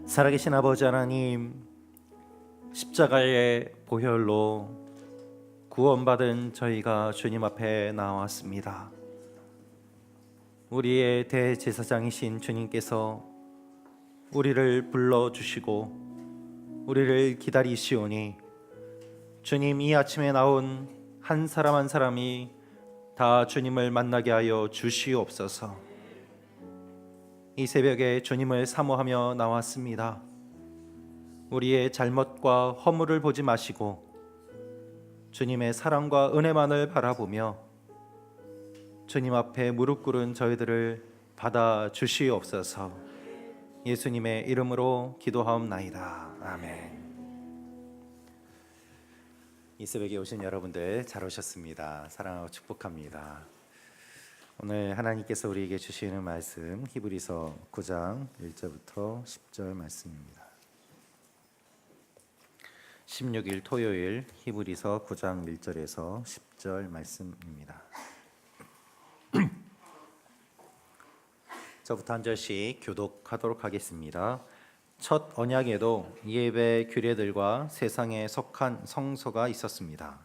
살아계신 아버지 하나님, 십자가의 보혈로 구원받은 저희가 주님 앞에 나왔습니다. 우리의 대제사장이신 주님께서 우리를 불러주시고 우리를 기다리시오니 주님, 이 아침에 나온 한 사람 한 사람이 다 주님을 만나게 하여 주시옵소서. 이 새벽에 주님을 사모하며 나왔습니다. 우리의 잘못과 허물을 보지 마시고 주님의 사랑과 은혜만을 바라보며 주님 앞에 무릎 꿇은 저희들을 받아 주시옵소서. 예수님의 이름으로 기도하옵나이다. 아멘. 이 새벽에 오신 여러분들 잘 오셨습니다. 사랑하고 축복합니다. 오늘 하나님께서 우리에게 주시는 말씀 히브리서 9장 1절부터 10절 말씀입니다. 16일 토요일 히브리서 9장 1절에서 10절 말씀입니다. 저부터 한 절씩 교독하도록 하겠습니다. 첫 언약에도 예배 규례들과 세상에 속한 성소가 있었습니다.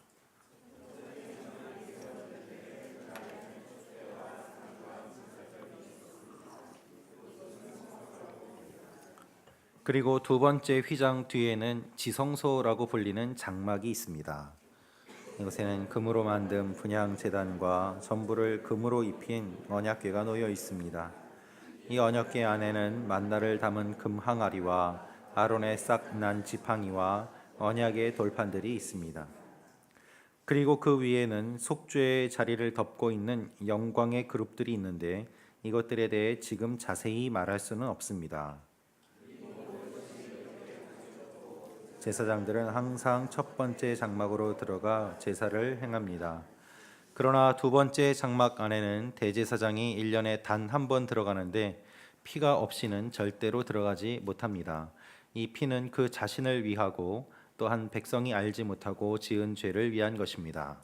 그리고 두 번째 휘장 뒤에는 지성소라고 불리는 장막이 있습니다. 이곳에는 금으로 만든 분향 제단과 전부를 금으로 입힌 언약궤가 놓여 있습니다. 이 언약궤 안에는 만나를 담은 금 항아리와 아론의 싹 난 지팡이와 언약의 돌판들이 있습니다. 그리고 그 위에는 속죄의 자리를 덮고 있는 영광의 그룹들이 있는데 이것들에 대해 지금 자세히 말할 수는 없습니다. 제사장들은 항상 첫 번째 장막으로 들어가 제사를 행합니다. 그러나 두 번째 장막 안에는 대제사장이 1년에 단 한 번 들어가는데 피가 없이는 절대로 들어가지 못합니다. 이 피는 그 자신을 위하고 또한 백성이 알지 못하고 지은 죄를 위한 것입니다.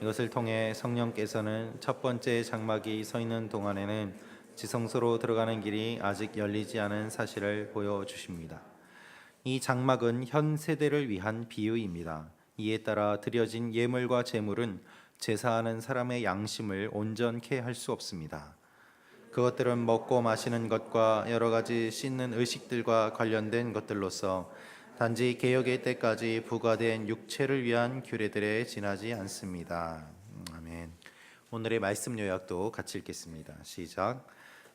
이것을 통해 성령께서는 첫 번째 장막이 서 있는 동안에는 지성소로 들어가는 길이 아직 열리지 않은 사실을 보여주십니다. 이 장막은 현 세대를 위한 비유입니다. 이에 따라 드려진 예물과 제물은 제사하는 사람의 양심을 온전케 할 수 없습니다. 그것들은 먹고 마시는 것과 여러 가지 씻는 의식들과 관련된 것들로서 단지 개혁의 때까지 부과된 육체를 위한 규례들에 지나지 않습니다. 아멘. 오늘의 말씀 요약도 같이 읽겠습니다. 시작.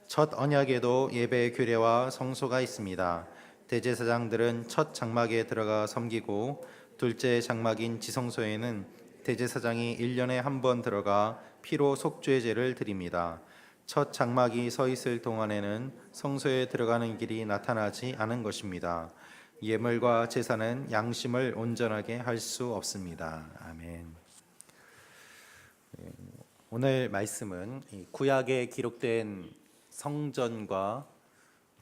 첫 언약에도 예배 규례와 성소가 있습니다. 대제사장들은 첫 장막에 들어가 섬기고 둘째 장막인 지성소에는 대제사장이 1년에 한 번 들어가 피로 속죄제를 드립니다. 첫 장막이 서 있을 동안에는 성소에 들어가는 길이 나타나지 않은 것입니다. 예물과 제사는 양심을 온전하게 할 수 없습니다. 아멘. 오늘 말씀은 구약에 기록된 성전과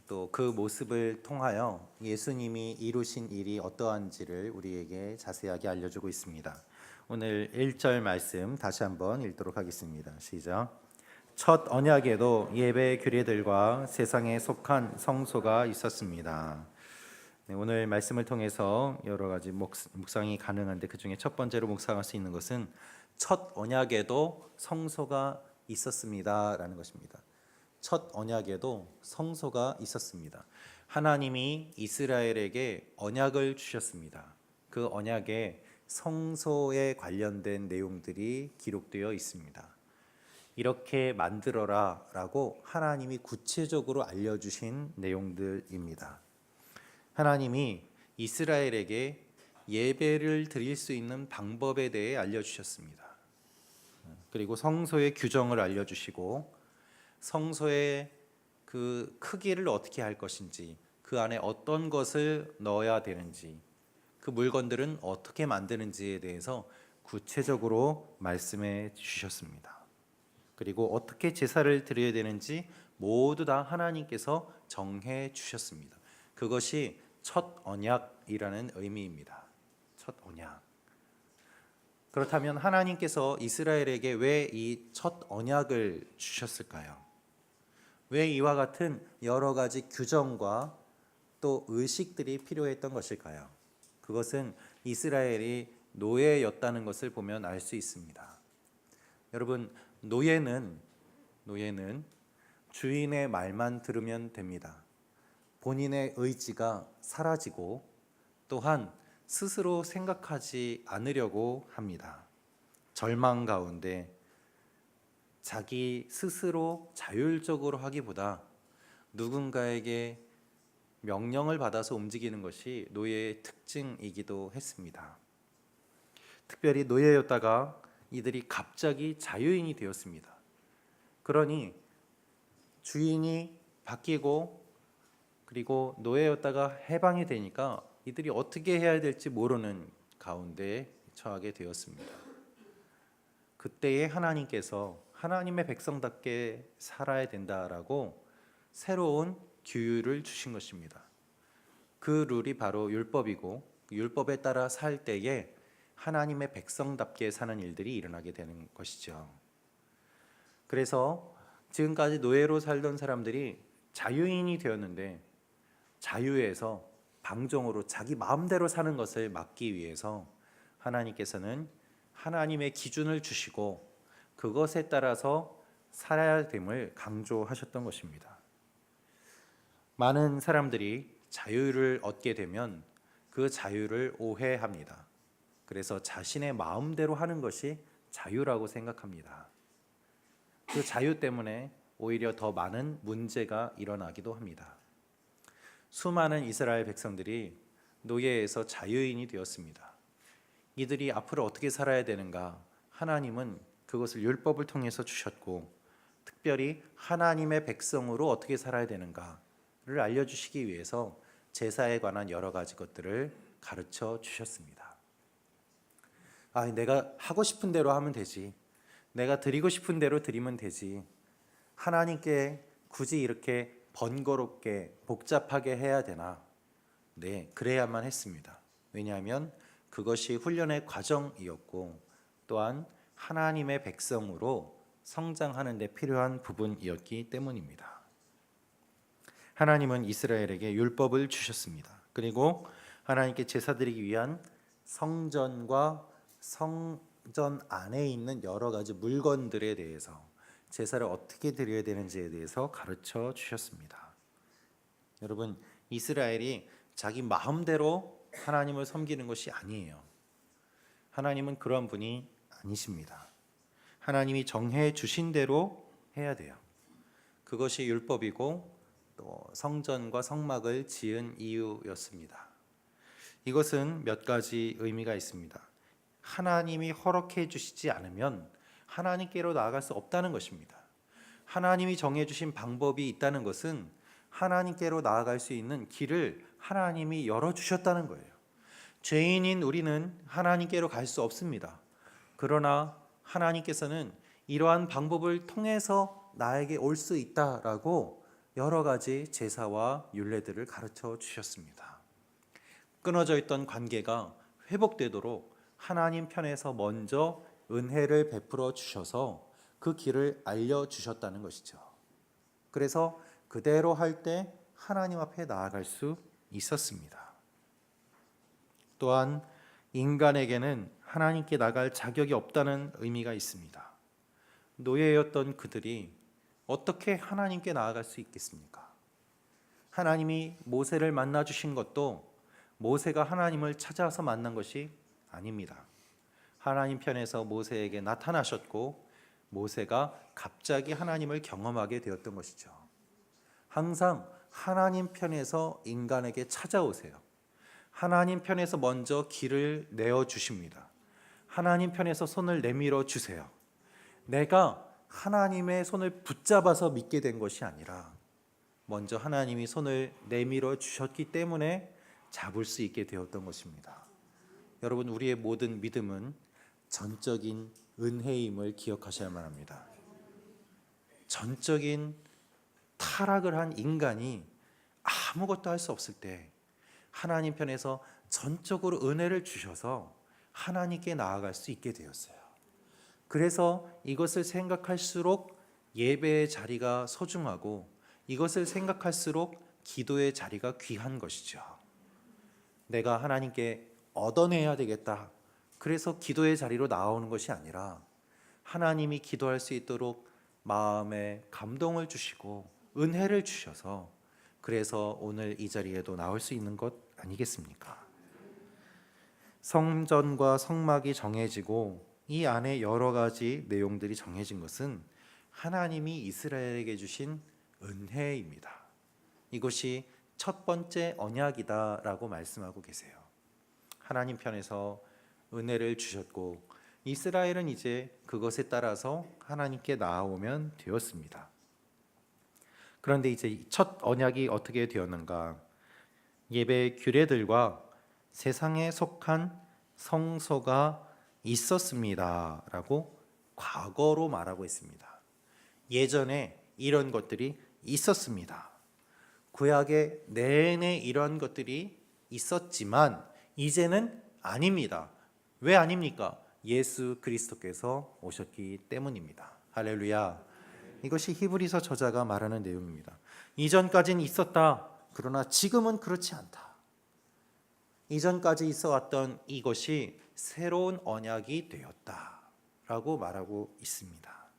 또 그 모습을 통하여 예수님이 이루신 일이 어떠한지를 우리에게 자세하게 알려주고 있습니다. 오늘 1절 말씀 다시 한번 읽도록 하겠습니다. 시작. 첫 언약에도 예배 규례들과 세상에 속한 성소가 있었습니다. 네, 오늘 말씀을 통해서 여러 가지 묵상이 가능한데 그 중에 첫 번째로 묵상할 수 있는 것은 첫 언약에도 성소가 있었습니다라는 것입니다. 첫 언약에도 성소가 있었습니다. 하나님이 이스라엘에게 언약을 주셨습니다. 그 언약에 성소에 관련된 내용들이 기록되어 있습니다. 이렇게 만들어라 라고 하나님이 구체적으로 알려주신 내용들입니다. 하나님이 이스라엘에게 예배를 드릴 수 있는 방법에 대해 알려주셨습니다. 그리고 성소의 규정을 알려주시고 성소의 그 크기를 어떻게 할 것인지, 그 안에 어떤 것을 넣어야 되는지, 그 물건들은 어떻게 만드는지에 대해서 구체적으로 말씀해 주셨습니다. 그리고 어떻게 제사를 드려야 되는지 모두 다 하나님께서 정해 주셨습니다. 그것이 첫 언약이라는 의미입니다. 첫 언약. 그렇다면 하나님께서 이스라엘에게 왜 이 첫 언약을 주셨을까요? 왜 이와 같은 여러 가지 규정과 또 의식들이 필요했던 것일까요? 그것은 이스라엘이 노예였다는 것을 보면 알 수 있습니다. 여러분, 노예는 주인의 말만 들으면 됩니다. 본인의 의지가 사라지고 또한 스스로 생각하지 않으려고 합니다. 절망 가운데 자기 스스로 자율적으로 하기보다 누군가에게 명령을 받아서 움직이는 것이 노예의 특징이기도 했습니다. 특별히 노예였다가 이들이 갑자기 자유인이 되었습니다. 그러니 주인이 바뀌고 그리고 노예였다가 해방이 되니까 이들이 어떻게 해야 될지 모르는 가운데 처하게 되었습니다. 그때에 하나님께서 하나님의 백성답게 살아야 된다라고 새로운 규율을 주신 것입니다. 그 룰이 바로 율법이고 율법에 따라 살 때에 하나님의 백성답게 사는 일들이 일어나게 되는 것이죠. 그래서 지금까지 노예로 살던 사람들이 자유인이 되었는데 자유에서 방종으로 자기 마음대로 사는 것을 막기 위해서 하나님께서는 하나님의 기준을 주시고 그것에 따라서 살아야 됨을 강조하셨던 것입니다. 많은 사람들이 자유를 얻게 되면 그 자유를 오해합니다. 그래서 자신의 마음대로 하는 것이 자유라고 생각합니다. 그 자유 때문에 오히려 더 많은 문제가 일어나기도 합니다. 수많은 이스라엘 백성들이 노예에서 자유인이 되었습니다. 이들이 앞으로 어떻게 살아야 되는가? 하나님은 그것을 율법을 통해서 주셨고 특별히 하나님의 백성으로 어떻게 살아야 되는가를 알려주시기 위해서 제사에 관한 여러 가지 것들을 가르쳐 주셨습니다. 내가 하고 싶은 대로 하면 되지. 내가 드리고 싶은 대로 드리면 되지. 하나님께 굳이 이렇게 번거롭게 복잡하게 해야 되나? 네, 그래야만 했습니다. 왜냐하면 그것이 훈련의 과정이었고 또한 하나님의 백성으로 성장하는 데 필요한 부분이었기 때문입니다. 하나님은 이스라엘에게 율법을 주셨습니다. 그리고 하나님께 제사 드리기 위한 성전과 성전 안에 있는 여러 가지 물건들에 대해서 제사를 어떻게 드려야 되는지에 대해서 가르쳐 주셨습니다. 여러분, 이스라엘이 자기 마음대로 하나님을 섬기는 것이 아니에요. 하나님은 그런 분이 아니십니다. 하나님이 정해 주신 대로 해야 돼요. 그것이 율법이고 또 성전과 성막을 지은 이유였습니다. 이것은 몇 가지 의미가 있습니다. 하나님이 허락해 주시지 않으면 하나님께로 나아갈 수 없다는 것입니다. 하나님이 정해 주신 방법이 있다는 것은 하나님께로 나아갈 수 있는 길을 하나님이 열어주셨다는 거예요. 죄인인 우리는 하나님께로 갈 수 없습니다. 그러나 하나님께서는 이러한 방법을 통해서 나에게 올 수 있다라고 여러 가지 제사와 율례들을 가르쳐 주셨습니다. 끊어져 있던 관계가 회복되도록 하나님 편에서 먼저 은혜를 베풀어 주셔서 그 길을 알려주셨다는 것이죠. 그래서 그대로 할 때 하나님 앞에 나아갈 수 있었습니다. 또한 인간에게는 하나님께 나갈 자격이 없다는 의미가 있습니다. 노예였던 그들이 어떻게 하나님께 나아갈 수 있겠습니까? 하나님이 모세를 만나 주신 것도 모세가 하나님을 찾아서 만난 것이 아닙니다. 하나님 편에서 모세에게 나타나셨고 모세가 갑자기 하나님을 경험하게 되었던 것이죠. 항상 하나님 편에서 인간에게 찾아오세요. 하나님 편에서 먼저 길을 내어 주십니다. 하나님 편에서 손을 내밀어 주세요. 내가 하나님의 손을 붙잡아서 믿게 된 것이 아니라 먼저 하나님이 손을 내밀어 주셨기 때문에 잡을 수 있게 되었던 것입니다. 여러분, 우리의 모든 믿음은 전적인 은혜임을 기억하셔야만 합니다. 전적인 타락을 한 인간이 아무것도 할 수 없을 때 하나님 편에서 전적으로 은혜를 주셔서 하나님께 나아갈 수 있게 되었어요. 그래서 이것을 생각할수록 예배의 자리가 소중하고 이것을 생각할수록 기도의 자리가 귀한 것이죠. 내가 하나님께 얻어내야 되겠다, 그래서 기도의 자리로 나오는 것이 아니라 하나님이 기도할 수 있도록 마음에 감동을 주시고 은혜를 주셔서 그래서 오늘 이 자리에도 나올 수 있는 것 아니겠습니까? 성전과 성막이 정해지고 이 안에 여러 가지 내용들이 정해진 것은 하나님이 이스라엘에게 주신 은혜입니다. 이것이 첫 번째 언약이다라고 말씀하고 계세요. 하나님 편에서 은혜를 주셨고 이스라엘은 이제 그것에 따라서 하나님께 나아오면 되었습니다. 그런데 이제 첫 언약이 어떻게 되었는가? 예배 규례들과 세상에 속한 성소가 있었습니다 라고 과거로 말하고 있습니다. 예전에 이런 것들이 있었습니다. 구약의 내내 이런 것들이 있었지만 이제는 아닙니다. 왜 아닙니까? 예수 그리스도께서 오셨기 때문입니다. 할렐루야. 이것이 히브리서 저자가 말하는 내용입니다. 이전까지는 있었다. 그러나 지금은 그렇지 않다. 이전까지 있어왔던 이것이 새로운 언약이 되었다라고 말하고 있습니다.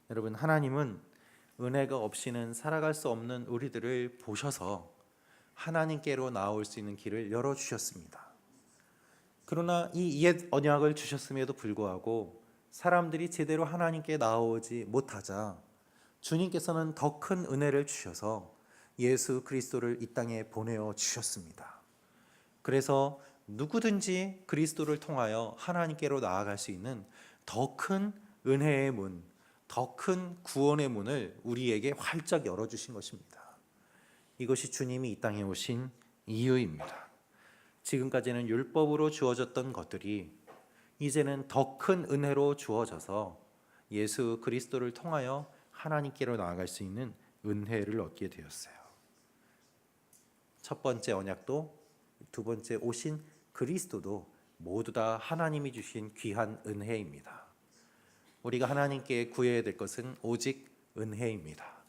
여러분, 하나님은 은혜가 없이는 살아갈 수 없는 우리들을 보셔서 하나님께로 나올 수 있는 길을 열어주셨습니다. 그러나 이 옛 언약을 주셨음에도 불구하고 사람들이 제대로 하나님께 나오지 못하자 주님께서는 더 큰 은혜를 주셔서 예수 그리스도를 이 땅에 보내어 주셨습니다. 그래서 누구든지 그리스도를 통하여 하나님께로 나아갈 수 있는 더 큰 은혜의 문, 더 큰 구원의 문을 우리에게 활짝 열어주신 것입니다. 이것이 주님이 이 땅에 오신 이유입니다. 지금까지는 율법으로 주어졌던 것들이 이제는 더 큰 은혜로 주어져서 예수 그리스도를 통하여 하나님께로 나아갈 수 있는 은혜를 얻게 되었어요. 첫 번째 언약도 두 번째 오신 그리스도도 모두 다 하나님이 주신 귀한 은혜입니다. 우리가 하나님께 구해야 될 것은 오직 은혜입니다.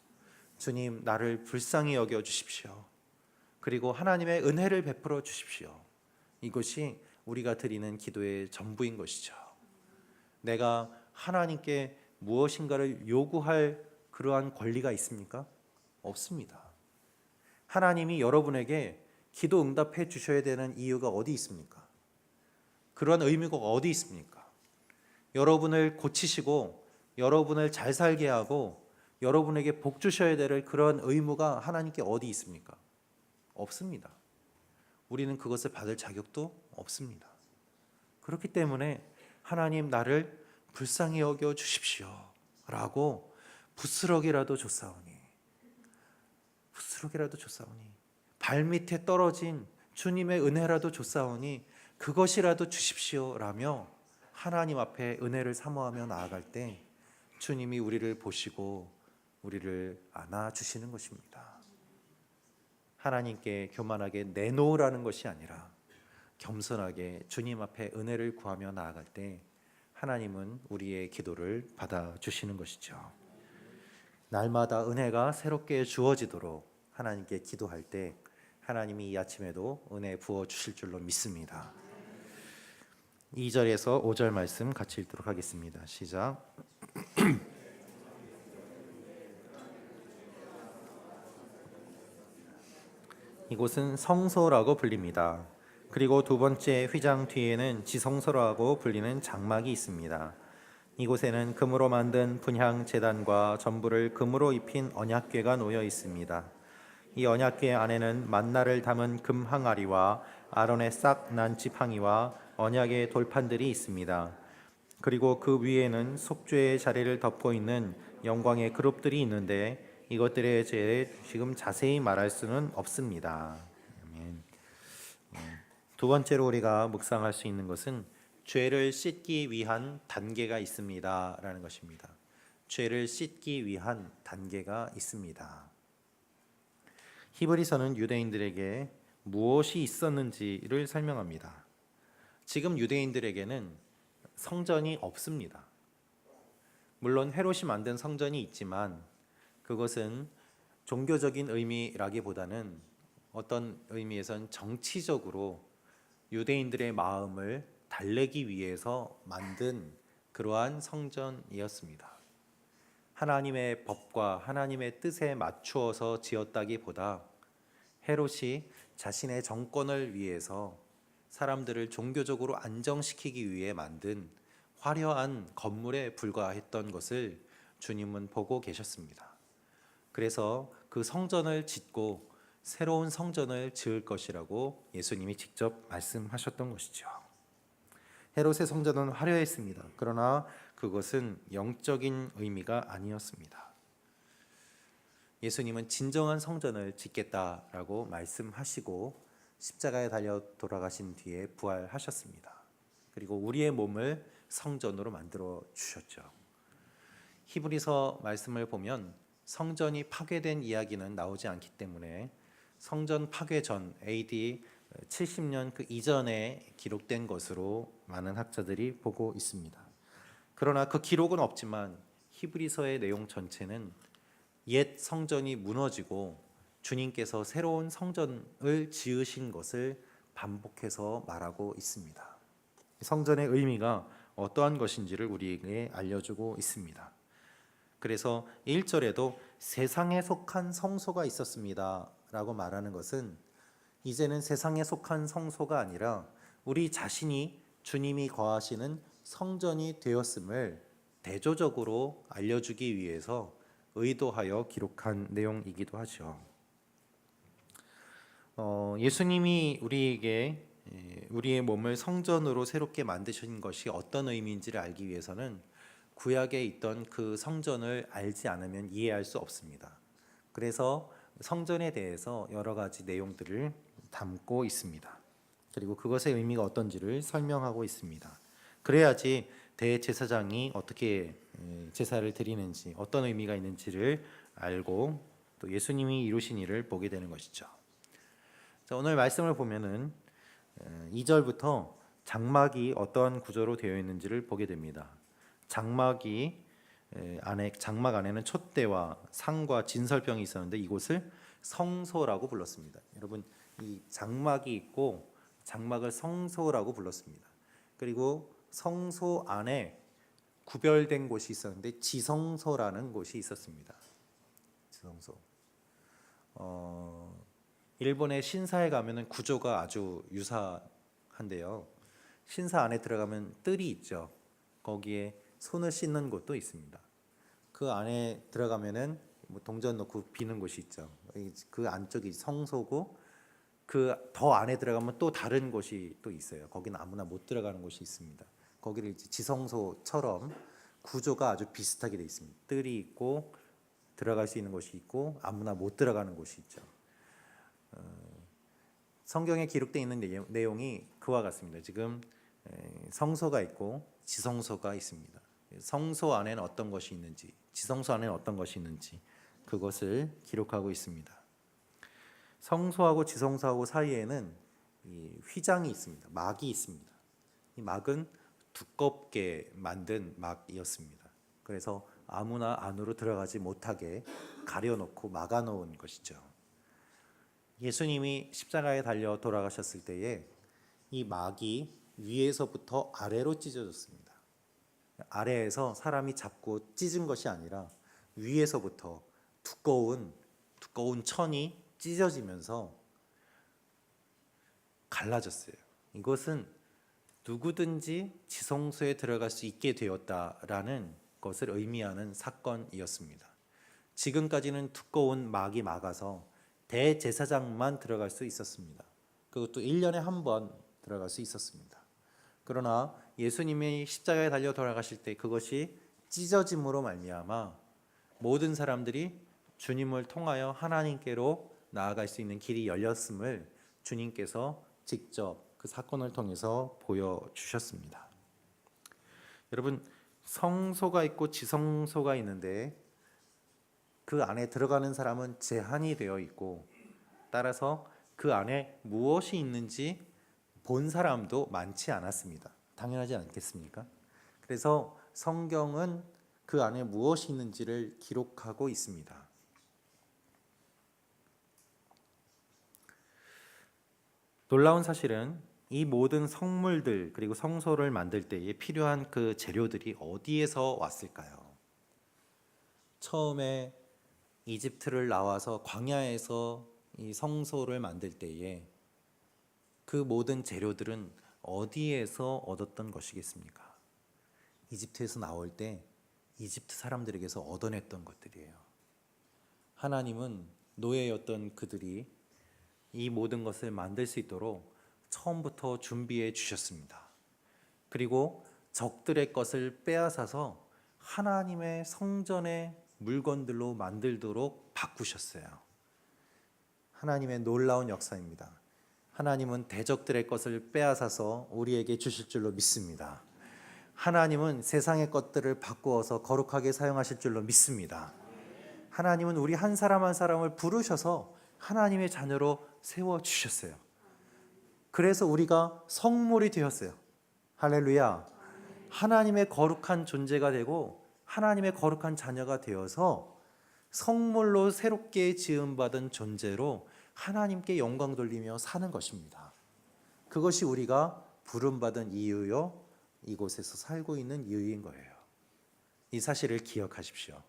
주님, 나를 불쌍히 여겨 주십시오. 그리고 하나님의 은혜를 베풀어 주십시오. 이것이 우리가 드리는 기도의 전부인 것이죠. 내가 하나님께 무엇인가를 요구할 그러한 권리가 있습니까? 없습니다. 하나님이 여러분에게 기도 응답해 주셔야 되는 이유가 어디 있습니까? 그런 의무가 어디 있습니까? 여러분을 고치시고 여러분을 잘 살게 하고 여러분에게 복 주셔야 될 그런 의무가 하나님께 어디 있습니까? 없습니다. 우리는 그것을 받을 자격도 없습니다. 그렇기 때문에 하나님, 나를 불쌍히 여겨 주십시오 라고 부스럭이라도 줬사오니 발밑에 떨어진 주님의 은혜라도 줬사오니 그것이라도 주십시오 라며 하나님 앞에 은혜를 사모하며 나아갈 때 주님이 우리를 보시고 우리를 안아주시는 것입니다. 하나님께 교만하게 내놓으라는 것이 아니라 겸손하게 주님 앞에 은혜를 구하며 나아갈 때 하나님은 우리의 기도를 받아주시는 것이죠. 날마다 은혜가 새롭게 주어지도록 하나님께 기도할 때 하나님이 이 아침에도 은혜 부어주실 줄로 믿습니다. 2절에서 5절 말씀 같이 읽도록 하겠습니다. 시작. 이곳은 성소라고 불립니다. 그리고 두 번째 휘장 뒤에는 지성소라고 불리는 장막이 있습니다. 이곳에는 금으로 만든 분향 제단과 전부를 금으로 입힌 언약궤가 놓여 있습니다. 이 언약궤 안에는 만나를 담은 금 항아리와 아론의 싹 난 지팡이와 언약의 돌판들이 있습니다. 그리고 그 위에는 속죄의 자리를 덮고 있는 영광의 그룹들이 있는데 이것들에 대해 지금 자세히 말할 수는 없습니다. 아멘. 두 번째로 우리가 묵상할 수 있는 것은 죄를 씻기 위한 단계가 있습니다 라는 것입니다. 죄를 씻기 위한 단계가 있습니다. 히브리서는 유대인들에게 무엇이 있었는지를 설명합니다. 지금 유대인들에게는 성전이 없습니다. 물론 헤롯이 만든 성전이 있지만 그것은 종교적인 의미라기보다는 어떤 의미에선 정치적으로 유대인들의 마음을 달래기 위해서 만든 그러한 성전이었습니다. 하나님의 법과 하나님의 뜻에 맞추어서 지었다기보다 헤롯이 자신의 정권을 위해서 사람들을 종교적으로 안정시키기 위해 만든 화려한 건물에 불과했던 것을 주님은 보고 계셨습니다. 그래서 그 성전을 짓고 새로운 성전을 지을 것이라고 예수님이 직접 말씀하셨던 것이죠. 헤롯의 성전은 화려했습니다. 그러나 그것은 영적인 의미가 아니었습니다. 예수님은 진정한 성전을 짓겠다라고 말씀하시고 십자가에 달려 돌아가신 뒤에 부활하셨습니다. 그리고 우리의 몸을 성전으로 만들어 주셨죠. 히브리서 말씀을 보면 성전이 파괴된 이야기는 나오지 않기 때문에 성전 파괴 전 AD 70년 그 이전에 기록된 것으로 많은 학자들이 보고 있습니다. 그러나 그 기록은 없지만 히브리서의 내용 전체는 옛 성전이 무너지고 주님께서 새로운 성전을 지으신 것을 반복해서 말하고 있습니다. 성전의 의미가 어떠한 것인지를 우리에게 알려주고 있습니다. 그래서 1절에도 세상에 속한 성소가 있었습니다 라고 말하는 것은 이제는 세상에 속한 성소가 아니라 우리 자신이 주님이 거하시는 성전이 되었음을 대조적으로 알려주기 위해서 의도하여 기록한 내용이기도 하죠. 예수님이 우리에게 우리의 몸을 성전으로 새롭게 만드신 것이 어떤 의미인지를 알기 위해서는 구약에 있던 그 성전을 알지 않으면 이해할 수 없습니다. 그래서 성전에 대해서 여러 가지 내용들을 담고 있습니다. 그리고 그것의 의미가 어떤지를 설명하고 있습니다. 그래야지 대제사장이 어떻게 제사를 드리는지 어떤 의미가 있는지를 알고 또 예수님이 이루신 일을 보게 되는 것이죠. 자, 오늘 말씀을 보면은 2절부터 장막이 어떠한 구조로 되어 있는지를 보게 됩니다. 장막 안에는 촛대와 상과 진설병이 있었는데 이곳을 성소라고 불렀습니다. 여러분, 이 장막이 있고 장막을 성소라고 불렀습니다. 그리고 성소 안에 구별된 곳이 있었는데 지성소라는 곳이 있었습니다. 지성소. 일본의 신사에 가면은 구조가 아주 유사한데요. 신사 안에 들어가면 뜰이 있죠. 거기에 손을 씻는 곳도 있습니다. 그 안에 들어가면은 뭐 동전 넣고 비는 곳이 있죠. 그 안쪽이 성소고 그 더 안에 들어가면 또 다른 곳이 또 있어요. 거기는 아무나 못 들어가는 곳이 있습니다. 거기를 이제 지성소처럼 구조가 아주 비슷하게 되어 있습니다. 뜰이 있고 들어갈 수 있는 곳이 있고 아무나 못 들어가는 곳이 있죠. 성경에 기록되어 있는 내용이 그와 같습니다. 지금 성소가 있고 지성소가 있습니다. 성소 안에는 어떤 것이 있는지, 지성소 안에는 어떤 것이 있는지 그것을 기록하고 있습니다. 성소하고 지성소하고 사이에는 이 휘장이 있습니다. 막이 있습니다. 이 막은 두껍게 만든 막이었습니다. 그래서 아무나 안으로 들어가지 못하게 가려놓고 막아놓은 것이죠. 예수님이 십자가에 달려 돌아가셨을 때에 이 막이 위에서부터 아래로 찢어졌습니다. 아래에서 사람이 잡고 찢은 것이 아니라 위에서부터 두꺼운 천이 찢어지면서 갈라졌어요. 이것은 누구든지 지성소에 들어갈 수 있게 되었다라는 것을 의미하는 사건이었습니다. 지금까지는 두꺼운 막이 막아서 대제사장만 들어갈 수 있었습니다. 그것도 1년에 한 번 들어갈 수 있었습니다. 그러나 예수님이 십자가에 달려 돌아가실 때 그것이 찢어짐으로 말미암아 모든 사람들이 주님을 통하여 하나님께로 나아갈 수 있는 길이 열렸음을 주님께서 직접 그 사건을 통해서 보여주셨습니다. 여러분, 성소가 있고 지성소가 있는데 그 안에 들어가는 사람은 제한이 되어 있고 따라서 그 안에 무엇이 있는지 본 사람도 많지 않았습니다. 당연하지 않겠습니까? 그래서 성경은 그 안에 무엇이 있는지를 기록하고 있습니다. 놀라운 사실은 이 모든 성물들 그리고 성소를 만들 때에 필요한 그 재료들이 어디에서 왔을까요? 처음에 이집트를 나와서 광야에서 이 성소를 만들 때에 그 모든 재료들은 어디에서 얻었던 것이겠습니까? 이집트에서 나올 때 이집트 사람들에게서 얻어냈던 것들이에요. 하나님은 노예였던 그들이 이 모든 것을 만들 수 있도록 처음부터 준비해 주셨습니다. 그리고 적들의 것을 빼앗아서 하나님의 성전의 물건들로 만들도록 바꾸셨어요. 하나님의 놀라운 역사입니다. 하나님은 대적들의 것을 빼앗아서 우리에게 주실 줄로 믿습니다. 하나님은 세상의 것들을 바꾸어서 거룩하게 사용하실 줄로 믿습니다. 하나님은 우리 한 사람 한 사람을 부르셔서 하나님의 자녀로 세워주셨어요. 그래서 우리가 성물이 되었어요. 할렐루야. 하나님의 거룩한 존재가 되고 하나님의 거룩한 자녀가 되어서 성물로 새롭게 지음받은 존재로 하나님께 영광 돌리며 사는 것입니다. 그것이 우리가 부름받은 이유요, 이곳에서 살고 있는 이유인 거예요. 이 사실을 기억하십시오.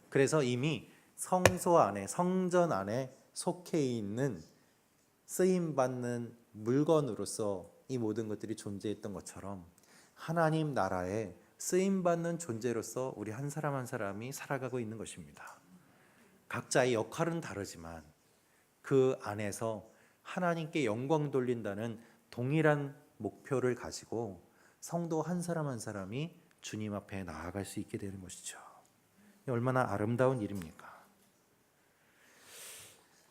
그래서 이미 성소 안에, 성전 안에 속해 있는 쓰임받는 물건으로서 이 모든 것들이 존재했던 것처럼 하나님 나라에 쓰임받는 존재로서 우리 한 사람 한 사람이 살아가고 있는 것입니다. 각자의 역할은 다르지만 그 안에서 하나님께 영광 돌린다는 동일한 목표를 가지고 성도 한 사람 한 사람이 주님 앞에 나아갈 수 있게 되는 것이죠. 얼마나 아름다운 일입니까?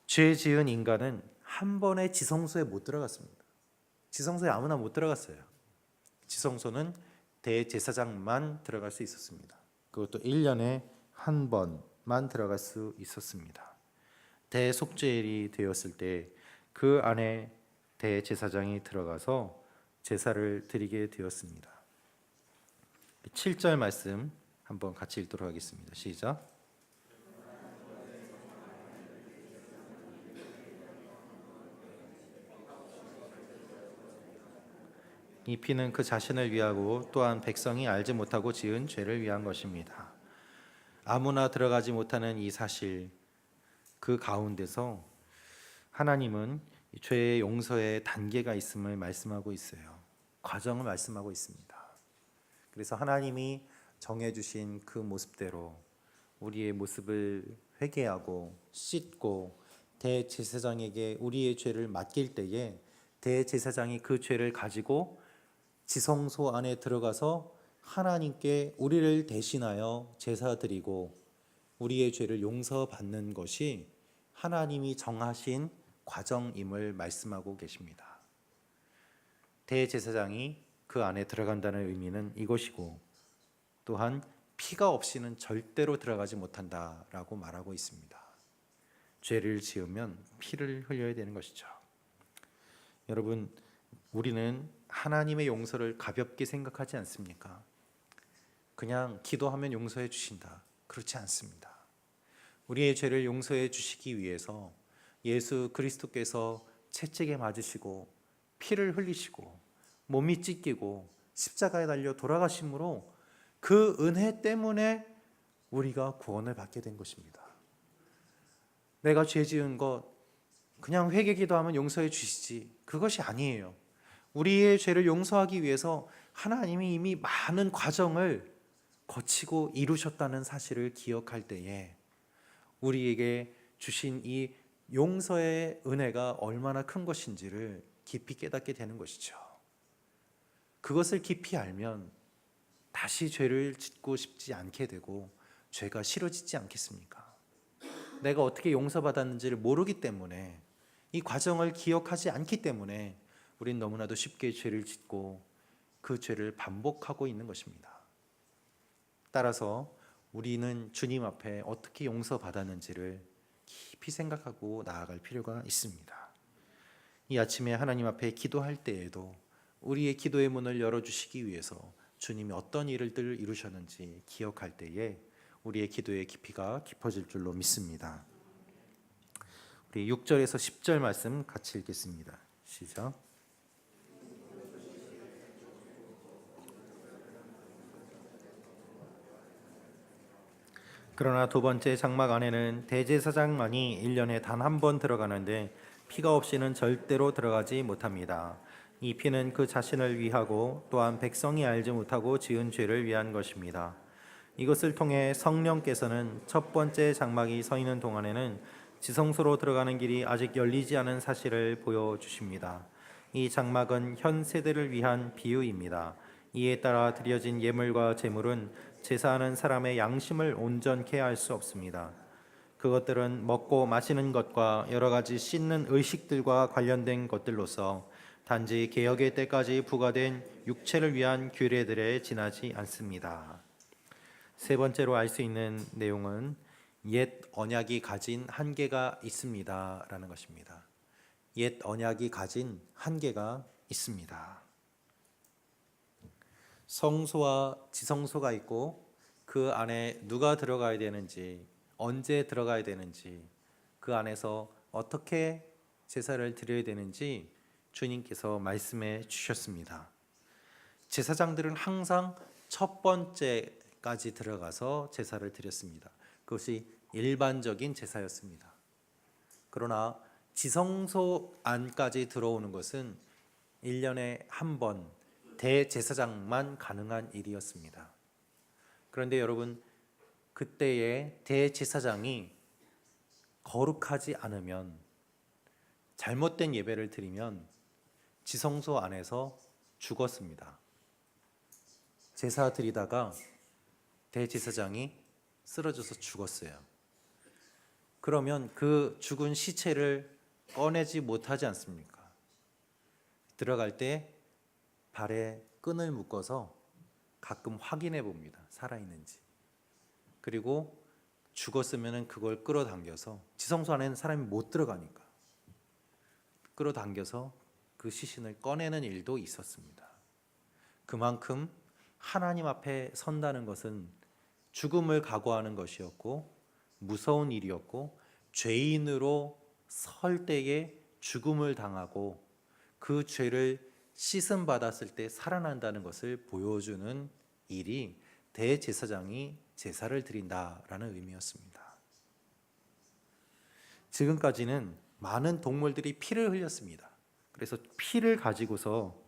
죄 지은 인간은 한 번에 지성소에 못 들어갔습니다. 지성소에 아무나 못 들어갔어요. 지성소는 대제사장만 들어갈 수 있었습니다. 그것도 1년에 한 번만 들어갈 수 있었습니다. 대속죄일이 되었을 때 그 안에 대제사장이 들어가서 제사를 드리게 되었습니다. 7절 말씀 한번 같이 읽도록 하겠습니다. 시작. 이 피는 그 자신을 위하고 또한 백성이 알지 못하고 지은 죄를 위한 것입니다. 아무나 들어가지 못하는 이 사실, 그 가운데서 하나님은 죄의 용서의 단계가 있음을 말씀하고 있어요. 과정을 말씀하고 있습니다. 그래서 하나님이 정해주신 그 모습대로 우리의 모습을 회개하고 씻고 대제사장에게 우리의 죄를 맡길 때에 대제사장이 그 죄를 가지고 지성소 안에 들어가서 하나님께 우리를 대신하여 제사 드리고 우리의 죄를 용서받는 것이 하나님이 정하신 과정임을 말씀하고 계십니다. 대제사장이 그 안에 들어간다는 의미는 이것이고 또한 피가 없이는 절대로 들어가지 못한다라고 말하고 있습니다. 죄를 지으면 피를 흘려야 되는 것이죠. 여러분, 우리는 하나님의 용서를 가볍게 생각하지 않습니까? 그냥 기도하면 용서해 주신다. 그렇지 않습니다. 우리의 죄를 용서해 주시기 위해서 예수 그리스도께서 채찍에 맞으시고 피를 흘리시고 몸이 찢기고 십자가에 달려 돌아가심으로 그 은혜 때문에 우리가 구원을 받게 된 것입니다. 내가 죄 지은 것 그냥 회개 기도하면 용서해 주시지, 그것이 아니에요. 우리의 죄를 용서하기 위해서 하나님이 이미 많은 과정을 거치고 이루셨다는 사실을 기억할 때에 우리에게 주신 이 용서의 은혜가 얼마나 큰 것인지를 깊이 깨닫게 되는 것이죠. 그것을 깊이 알면 다시 죄를 짓고 싶지 않게 되고 죄가 싫어지지 않겠습니까? 내가 어떻게 용서받았는지를 모르기 때문에, 이 과정을 기억하지 않기 때문에 우린 너무나도 쉽게 죄를 짓고 그 죄를 반복하고 있는 것입니다. 따라서 우리는 주님 앞에 어떻게 용서받았는지를 깊이 생각하고 나아갈 필요가 있습니다. 이 아침에 하나님 앞에 기도할 때에도 우리의 기도의 문을 열어주시기 위해서 주님이 어떤 일을 이루셨는지 기억할 때에 우리의 기도의 깊이가 깊어질 줄로 믿습니다. 우리 6절에서 10절 말씀 같이 읽겠습니다. 시작. 그러나 두 번째 장막 안에는 대제사장만이 1년에 단 한 번 들어가는데 피가 없이는 절대로 들어가지 못합니다. 이 피는 그 자신을 위하고 또한 백성이 알지 못하고 지은 죄를 위한 것입니다. 이것을 통해 성령께서는 첫 번째 장막이 서 있는 동안에는 지성소로 들어가는 길이 아직 열리지 않은 사실을 보여주십니다. 이 장막은 현 세대를 위한 비유입니다. 이에 따라 드려진 예물과 제물은 제사하는 사람의 양심을 온전케 할 수 없습니다. 그것들은 먹고 마시는 것과 여러 가지 씻는 의식들과 관련된 것들로서 단지 개혁의 때까지 부과된 육체를 위한 규례들에 지나지 않습니다. 세 번째로 알 수 있는 내용은 옛 언약이 가진 한계가 있습니다라는 것입니다. 옛 언약이 가진 한계가 있습니다. 성소와 지성소가 있고 그 안에 누가 들어가야 되는지, 언제 들어가야 되는지, 그 안에서 어떻게 제사를 드려야 되는지 주님께서 말씀해 주셨습니다. 제사장들은 항상 첫 번째까지 들어가서 제사를 드렸습니다. 그것이 일반적인 제사였습니다. 그러나 지성소 안까지 들어오는 것은 1년에 한 번 대제사장만 가능한 일이었습니다. 그런데 여러분, 그때의 대제사장이 거룩하지 않으면, 잘못된 예배를 드리면 지성소 안에서 죽었습니다. 제사 드리다가 대제사장이 쓰러져서 죽었어요. 그러면 그 죽은 시체를 꺼내지 못하지 않습니까? 들어갈 때 발에 끈을 묶어서 가끔 확인해 봅니다. 살아있는지. 그리고 죽었으면 그걸 끌어당겨서, 지성소 안에는 사람이 못 들어가니까 끌어당겨서 그 시신을 꺼내는 일도 있었습니다. 그만큼 하나님 앞에 선다는 것은 죽음을 각오하는 것이었고 무서운 일이었고, 죄인으로 설 때에 죽음을 당하고 그 죄를 씻음 받았을 때 살아난다는 것을 보여주는 일이 대제사장이 제사를 드린다라는 의미였습니다. 지금까지는 많은 동물들이 피를 흘렸습니다. 그래서 피를 가지고서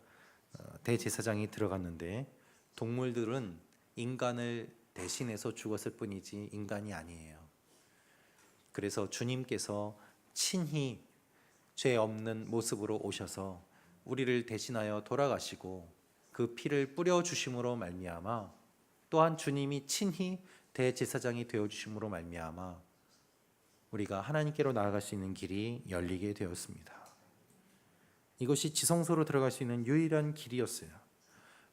대제사장이 들어갔는데, 동물들은 인간을 대신해서 죽었을 뿐이지 인간이 아니에요. 그래서 주님께서 친히 죄 없는 모습으로 오셔서 우리를 대신하여 돌아가시고 그 피를 뿌려 주심으로 말미암아, 또한 주님이 친히 대제사장이 되어 주심으로 말미암아 우리가 하나님께로 나아갈 수 있는 길이 열리게 되었습니다. 이것이 지성소로 들어갈 수 있는 유일한 길이었어요.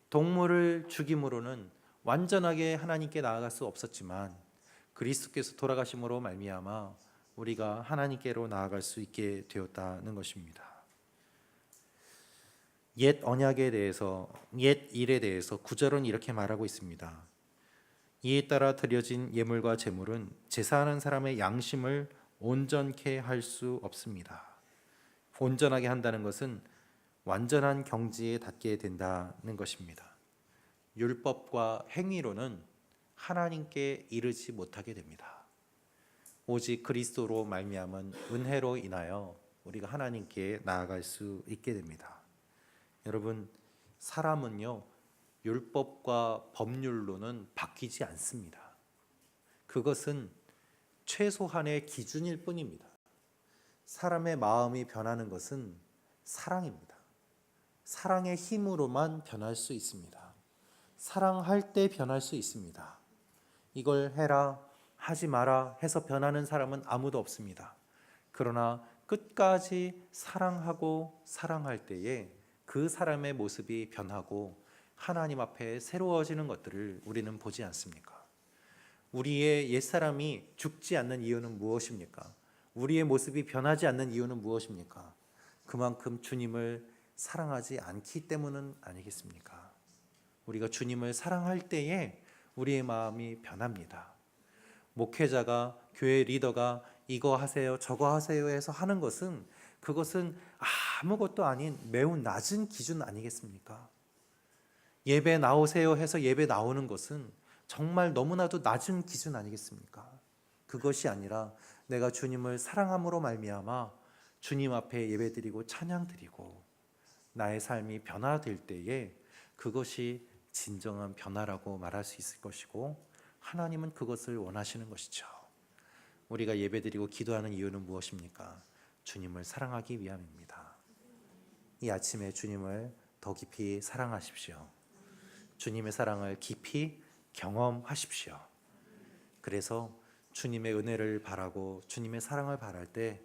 동물을 죽임으로는 완전하게 하나님께 나아갈 수 없었지만 그리스도께서 돌아가심으로 말미암아 우리가 하나님께로 나아갈 수 있게 되었다는 것입니다. 옛 언약에 대해서, 옛 일에 대해서 구절은 이렇게 말하고 있습니다. 이에 따라 드려진 예물과 제물은 제사하는 사람의 양심을 온전케 할 수 없습니다. 온전하게 한다는 것은 완전한 경지에 닿게 된다는 것입니다. 율법과 행위로는 하나님께 이르지 못하게 됩니다. 오직 그리스도로 말미암은 은혜로 인하여 우리가 하나님께 나아갈 수 있게 됩니다. 여러분, 사람은요, 율법과 법률로는 바뀌지 않습니다. 그것은 최소한의 기준일 뿐입니다. 사람의 마음이 변하는 것은 사랑입니다. 사랑의 힘으로만 변할 수 있습니다. 사랑할 때 변할 수 있습니다. 이걸 해라, 하지 마라 해서 변하는 사람은 아무도 없습니다. 그러나 끝까지 사랑하고 사랑할 때에 그 사람의 모습이 변하고 하나님 앞에 새로워지는 것들을 우리는 보지 않습니까? 우리의 옛사람이 죽지 않는 이유는 무엇입니까? 우리의 모습이 변하지 않는 이유는 무엇입니까? 그만큼 주님을 사랑하지 않기 때문은 아니겠습니까? 우리가 주님을 사랑할 때에 우리의 마음이 변합니다. 목회자가, 교회 리더가 이거 하세요 저거 하세요 해서 하는 것은, 그것은 아무것도 아닌 매우 낮은 기준 아니겠습니까? 예배 나오세요 해서 예배 나오는 것은 정말 너무나도 낮은 기준 아니겠습니까? 그것이 아니라 내가 주님을 사랑함으로 말미암아 주님 앞에 예배드리고 찬양드리고 나의 삶이 변화될 때에 그것이 진정한 변화라고 말할 수 있을 것이고 하나님은 그것을 원하시는 것이죠. 우리가 예배드리고 기도하는 이유는 무엇입니까? 주님을 사랑하기 위함입니다. 이 아침에 주님을 더 깊이 사랑하십시오. 주님의 사랑을 깊이 경험하십시오. 그래서 주님의 은혜를 바라고 주님의 사랑을 바랄 때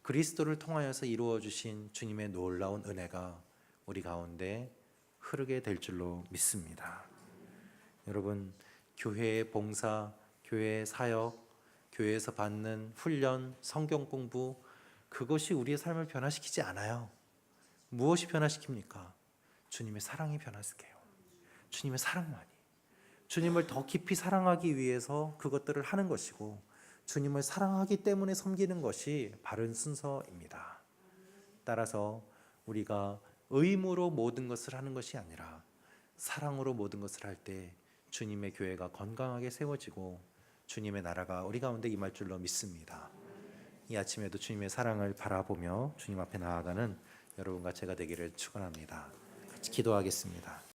그리스도를 통하여서 이루어 주신 주님의 놀라운 은혜가 우리 가운데 흐르게 될 줄로 믿습니다. 여러분, 교회의 봉사, 교회의 사역, 교회에서 받는 훈련, 성경 공부, 그것이 우리의 삶을 변화시키지 않아요. 무엇이 변화시킵니까? 주님의 사랑이 변화시켜요. 주님의 사랑만이. 주님을 더 깊이 사랑하기 위해서 그것들을 하는 것이고 주님을 사랑하기 때문에 섬기는 것이 바른 순서입니다. 따라서 우리가 의무로 모든 것을 하는 것이 아니라 사랑으로 모든 것을 할 때 주님의 교회가 건강하게 세워지고 주님의 나라가 우리 가운데 임할 줄로 믿습니다. 이 아침에도 주님의 사랑을 바라보며 주님 앞에 나아가는 여러분과 제가 되기를 축원합니다. 같이 기도하겠습니다.